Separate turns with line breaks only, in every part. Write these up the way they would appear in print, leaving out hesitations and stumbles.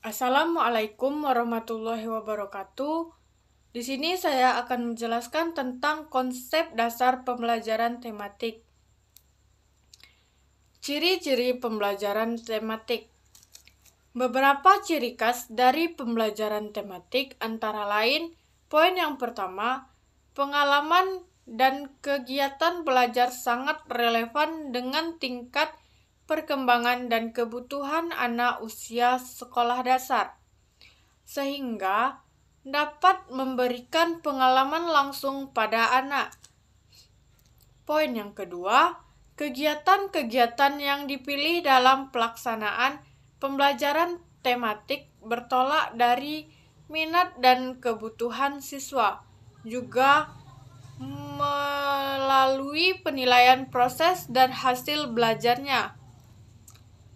Assalamualaikum warahmatullahi wabarakatuh. Di sini saya akan menjelaskan tentang konsep dasar pembelajaran tematik. Ciri-ciri pembelajaran tematik. Beberapa ciri khas dari pembelajaran tematik antara lain, poin yang pertama, pengalaman dan kegiatan belajar sangat relevan dengan tingkat perkembangan dan kebutuhan anak usia sekolah dasar, sehingga dapat memberikan pengalaman langsung pada anak. Poin yang kedua, kegiatan-kegiatan yang dipilih dalam pelaksanaan pembelajaran tematik bertolak dari minat dan kebutuhan siswa, juga melalui penilaian proses dan hasil belajarnya.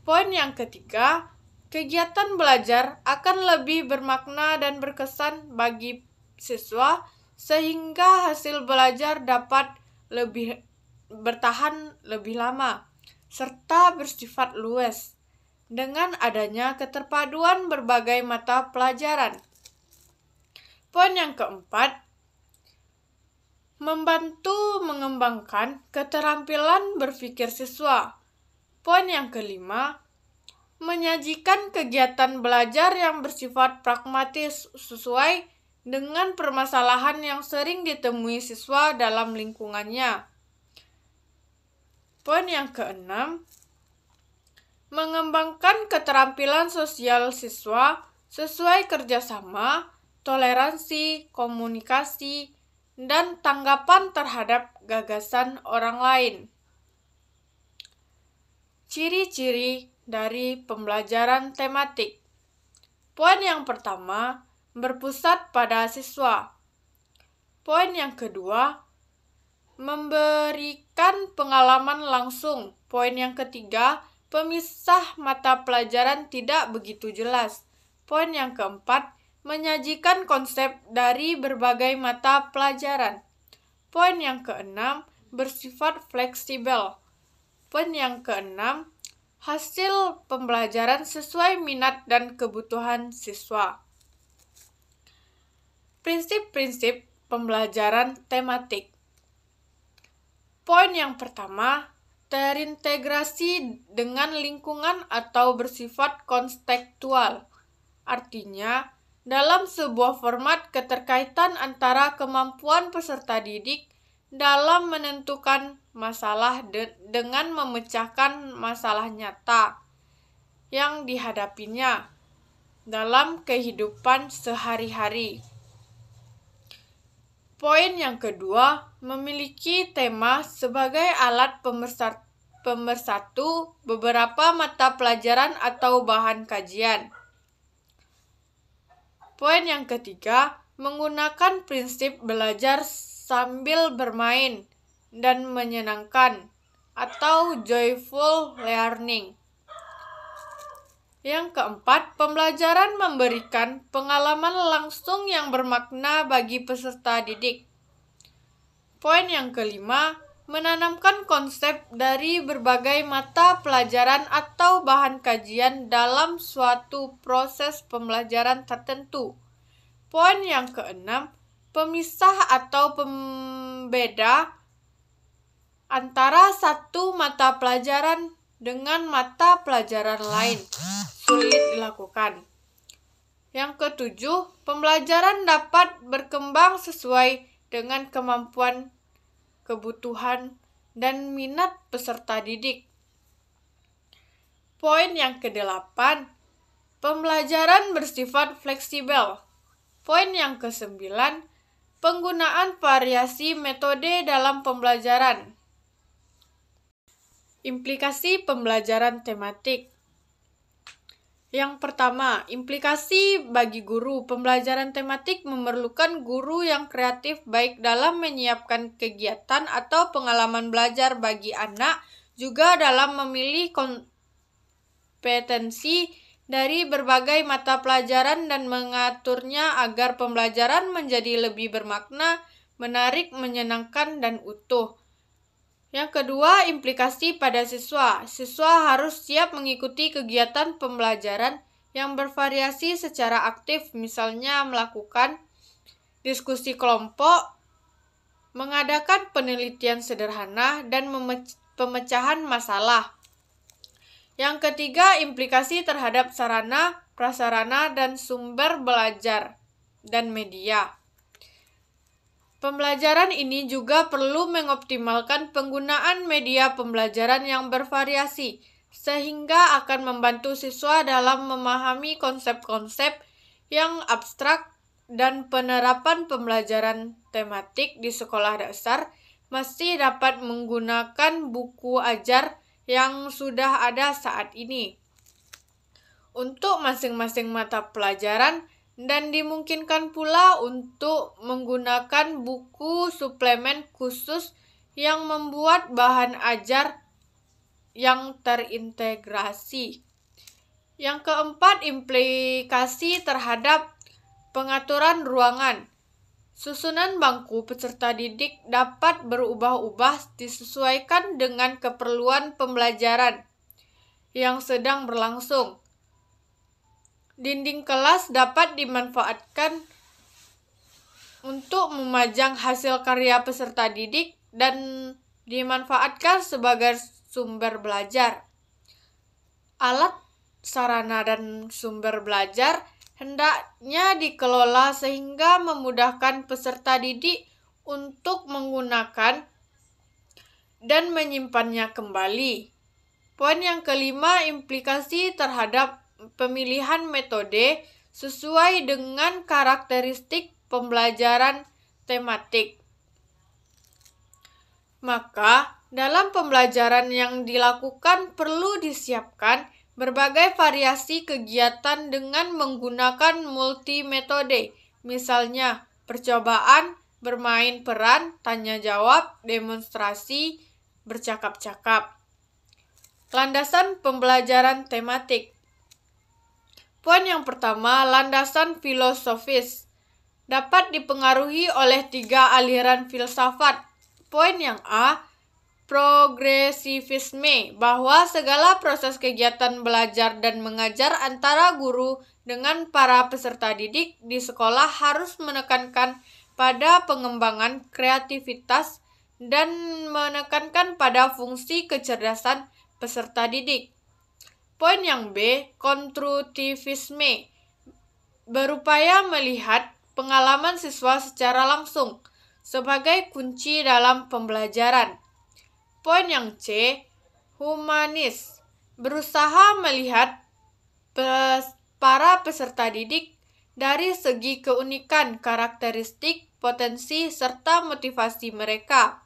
Poin yang ketiga, kegiatan belajar akan lebih bermakna dan berkesan bagi siswa sehingga hasil belajar dapat bertahan lebih lama serta bersifat luas dengan adanya keterpaduan berbagai mata pelajaran. Poin yang keempat, membantu mengembangkan keterampilan berpikir siswa. Poin yang kelima, menyajikan kegiatan belajar yang bersifat pragmatis sesuai dengan permasalahan yang sering ditemui siswa dalam lingkungannya. Poin yang keenam, mengembangkan keterampilan sosial siswa sesuai kerjasama, toleransi, komunikasi, dan tanggapan terhadap gagasan orang lain. Ciri-ciri dari pembelajaran tematik. Poin yang pertama, berpusat pada siswa. Poin yang kedua, memberikan pengalaman langsung. Poin yang ketiga, pemisah mata pelajaran tidak begitu jelas. Poin yang keempat, menyajikan konsep dari berbagai mata pelajaran. Poin yang keenam, bersifat fleksibel. Poin yang keenam, hasil pembelajaran sesuai minat dan kebutuhan siswa. Prinsip-prinsip pembelajaran tematik. Poin yang pertama, terintegrasi dengan lingkungan atau bersifat kontekstual. Artinya, dalam sebuah format keterkaitan antara kemampuan peserta didik dalam menentukan masalah dengan memecahkan masalah nyata yang dihadapinya dalam kehidupan sehari-hari. Poin yang kedua, memiliki tema sebagai alat pemersatu beberapa mata pelajaran atau bahan kajian. Poin yang ketiga, menggunakan prinsip belajar sambil bermain dan menyenangkan atau joyful learning. Yang keempat, pembelajaran memberikan pengalaman langsung yang bermakna bagi peserta didik. Poin yang kelima, menanamkan konsep dari berbagai mata pelajaran atau bahan kajian dalam suatu proses pembelajaran tertentu. Poin yang keenam, pemisah atau pembeda antara satu mata pelajaran dengan mata pelajaran lain sulit dilakukan. Yang ketujuh, pembelajaran dapat berkembang sesuai dengan kemampuan, kebutuhan, dan minat peserta didik. Poin yang kedelapan, pembelajaran bersifat fleksibel. Poin yang kesembilan, penggunaan variasi metode dalam pembelajaran. Implikasi pembelajaran tematik. Yang pertama, implikasi bagi guru. Pembelajaran tematik memerlukan guru yang kreatif baik dalam menyiapkan kegiatan atau pengalaman belajar bagi anak, juga dalam memilih kompetensi dari berbagai mata pelajaran dan mengaturnya agar pembelajaran menjadi lebih bermakna, menarik, menyenangkan, dan utuh. Yang kedua, implikasi pada siswa. Siswa harus siap mengikuti kegiatan pembelajaran yang bervariasi secara aktif, misalnya melakukan diskusi kelompok, mengadakan penelitian sederhana, dan pemecahan masalah. Yang ketiga, implikasi terhadap sarana, prasarana, dan sumber belajar dan media. Pembelajaran ini juga perlu mengoptimalkan penggunaan media pembelajaran yang bervariasi, sehingga akan membantu siswa dalam memahami konsep-konsep yang abstrak, dan penerapan pembelajaran tematik di sekolah dasar masih dapat menggunakan buku ajar yang sudah ada saat ini untuk masing-masing mata pelajaran, dan dimungkinkan pula untuk menggunakan buku suplemen khusus yang membuat bahan ajar yang terintegrasi. Yang keempat, implikasi terhadap pengaturan ruangan. Susunan bangku peserta didik dapat berubah-ubah disesuaikan dengan keperluan pembelajaran yang sedang berlangsung. Dinding kelas dapat dimanfaatkan untuk memajang hasil karya peserta didik dan dimanfaatkan sebagai sumber belajar. Alat, sarana, dan sumber belajar hendaknya dikelola sehingga memudahkan peserta didik untuk menggunakan dan menyimpannya kembali. Poin yang kelima, implikasi terhadap pemilihan metode sesuai dengan karakteristik pembelajaran tematik. Maka, dalam pembelajaran yang dilakukan perlu disiapkan berbagai variasi kegiatan dengan menggunakan multimetode, misalnya percobaan, bermain peran, tanya jawab, demonstrasi, bercakap-cakap. Landasan pembelajaran tematik. Poin yang pertama, landasan filosofis. Dapat dipengaruhi oleh 3 aliran filsafat. Poin yang A, progresivisme, bahwa segala proses kegiatan belajar dan mengajar antara guru dengan para peserta didik di sekolah harus menekankan pada pengembangan kreativitas dan menekankan pada fungsi kecerdasan peserta didik. Poin yang B, konstruktivisme, berupaya melihat pengalaman siswa secara langsung sebagai kunci dalam pembelajaran. Poin yang C, humanis, berusaha melihat para peserta didik dari segi keunikan, karakteristik, potensi, serta motivasi mereka.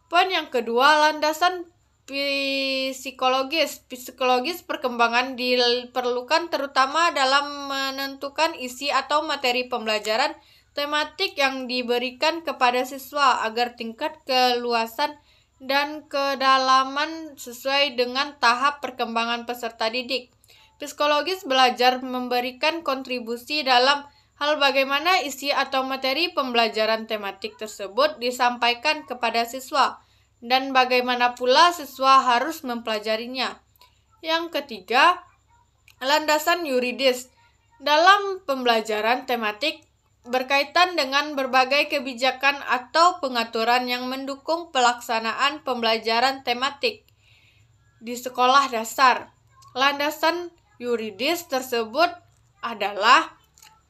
Poin yang kedua, landasan psikologis. Psikologis perkembangan diperlukan terutama dalam menentukan isi atau materi pembelajaran tematik yang diberikan kepada siswa agar tingkat keluasan dan kedalaman sesuai dengan tahap perkembangan peserta didik. Psikologis belajar memberikan kontribusi dalam hal bagaimana isi atau materi pembelajaran tematik tersebut disampaikan kepada siswa dan bagaimana pula siswa harus mempelajarinya. Yang ketiga, landasan yuridis. Dalam pembelajaran tematik berkaitan dengan berbagai kebijakan atau pengaturan yang mendukung pelaksanaan pembelajaran tematik di sekolah dasar. Landasan yuridis tersebut adalah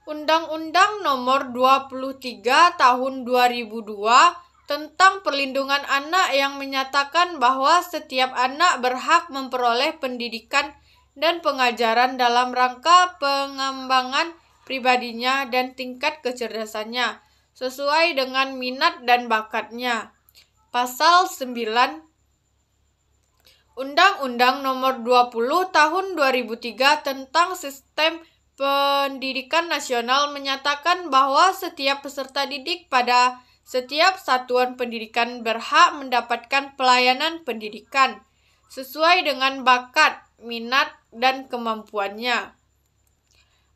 Undang-Undang Nomor 23 Tahun 2002 tentang Perlindungan Anak yang menyatakan bahwa setiap anak berhak memperoleh pendidikan dan pengajaran dalam rangka pengembangan pribadinya dan tingkat kecerdasannya sesuai dengan minat dan bakatnya. Pasal 9 Undang-Undang Nomor 20 Tahun 2003 tentang Sistem Pendidikan Nasional menyatakan bahwa setiap peserta didik pada setiap satuan pendidikan berhak mendapatkan pelayanan pendidikan sesuai dengan bakat, minat, dan kemampuannya.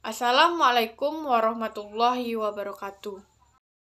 Assalamualaikum warahmatullahi wabarakatuh.